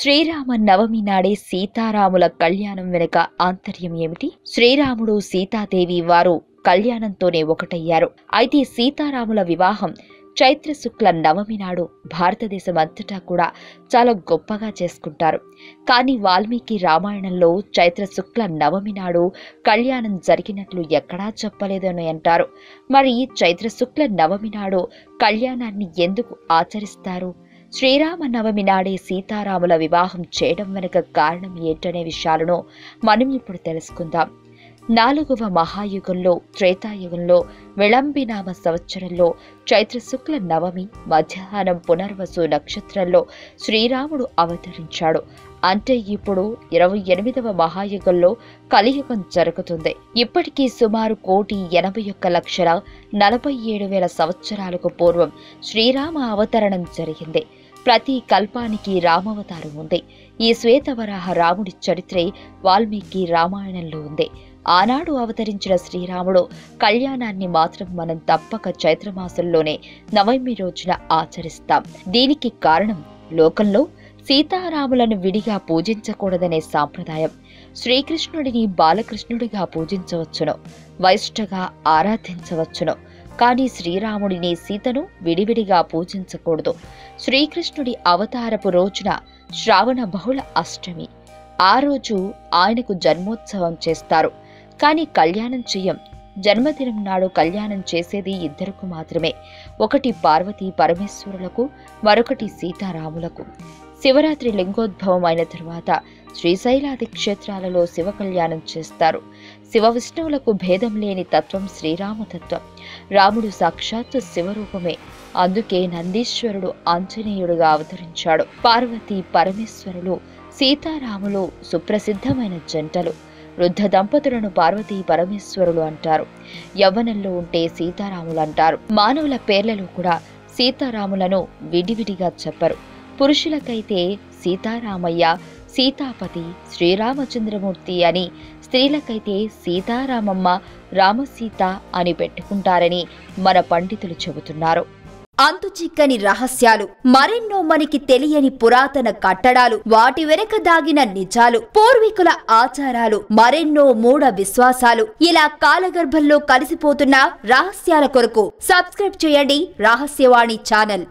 శ్రీరామ నవమి నాడే సీతారాముల కళ్యాణం వెనుక ఆంతర్యం ఏమిటి? శ్రీరాముడు సీతాదేవి వారు కళ్యాణంతోనే ఒకటయ్యారు. అయితే సీతారాముల వివాహం చైత్ర శుక్ల నవమి నాడు భారతదేశం అంతటా కూడా చాలా గొప్పగా చేసుకుంటారు. కానీ వాల్మీకి రామాయణంలో చైత్ర శుక్ల నవమి నాడు కళ్యాణం జరిగినట్లు ఎక్కడా చెప్పలేదని అంటారు. మరి చైత్ర శుక్ల నవమి నాడు కళ్యాణాన్ని ఎందుకు ఆచరిస్తారు? శ్రీరామ నవమి నాడే సీతారాముల వివాహం చేయడం వెనుక కారణం ఏంటనే విషయాలను మనం ఇప్పుడు తెలుసుకుందాం. 4వ మహాయుగంలో త్రేతాయుగంలో విళంబినామ సంవత్సరంలో చైత్ర శుక్ల నవమి మధ్యాహ్నం పునర్వసు నక్షత్రంలో శ్రీరాముడు అవతరించాడు. అంటే ఇప్పుడు 28వ మహాయుగంలో కలియుగం జరుగుతుంది. ఇప్పటికీ సుమారు 1,81,47,000 సంవత్సరాలకు పూర్వం శ్రీరామ అవతరణం జరిగింది. ప్రతి కల్పానికి రామావతారం ఉంది. ఈ శ్వేతవరాహ రాముడి చరిత్రే వాల్మీకి రామాయణంలో ఉంది. ఆనాడు అవతరించిన శ్రీరాముడు కళ్యాణాన్ని మాత్రం మనం తప్పక చైత్రమాసంలోనే నవమి రోజున ఆచరిస్తాం. దీనికి కారణం లోకంలో సీతారాములను విడిగా పూజించకూడదనే సాంప్రదాయం. శ్రీకృష్ణుడిని బాలకృష్ణుడిగా పూజించవచ్చును, వైష్ఠగా ఆరాధించవచ్చును. కానీ శ్రీరాముడిని సీతను విడివిడిగా పూజించకూడదు. శ్రీకృష్ణుడి అవతారపు రోజున శ్రావణ బహుళ అష్టమి. ఆ రోజు ఆయనకు జన్మోత్సవం చేస్తారు. కానీ కళ్యాణం చెయ్యం. జన్మదినం నాడు కళ్యాణం చేసేది ఇద్దరికి మాత్రమే. ఒకటి పార్వతీ పరమేశ్వరులకు, మరొకటి సీతారాములకు. శివరాత్రి లింగోద్భవం అయిన తరువాత శ్రీశైలాది క్షేత్రాలలో శివ కళ్యాణం చేస్తారు. శివ విష్ణువులకు భేదం లేని తత్వం శ్రీరామతత్వం. రాముడు సాక్షాత్తు శివరూపమే. అందుకే నందీశ్వరుడు ఆంజనేయుడుగా అవతరించాడు. పార్వతీ పరమేశ్వరులు సీతారాములు సుప్రసిద్ధమైన జంటలు. వృద్ధ దంపతులను పార్వతీ పరమేశ్వరులు అంటారు. యవ్వనంలో ఉంటే సీతారాములు అంటారు. మానవుల పేర్లలో కూడా సీతారాములను విడివిడిగా చెప్పరు. పురుషులకైతే సీతారామయ్య, సీతాపతి, శ్రీరామచంద్రమూర్తి అని, స్త్రీలకైతే సీతారామమ్మ, రామసీత అని పెట్టుకుంటారని మన పండితులు చెబుతున్నారు. అంతుచిక్కని రహస్యాలు, మరెన్నో మనకి తెలియని పురాతన కట్టడాలు, వాటి వెనక దాగిన నిజాలు, పూర్వీకుల ఆచారాలు, మరెన్నో మూఢ విశ్వాసాలు, ఇలా కాలగర్భంలో కలిసిపోతున్న రహస్యాల కొరకు సబ్స్క్రైబ్ చేయండి రహస్యవాణి ఛానల్.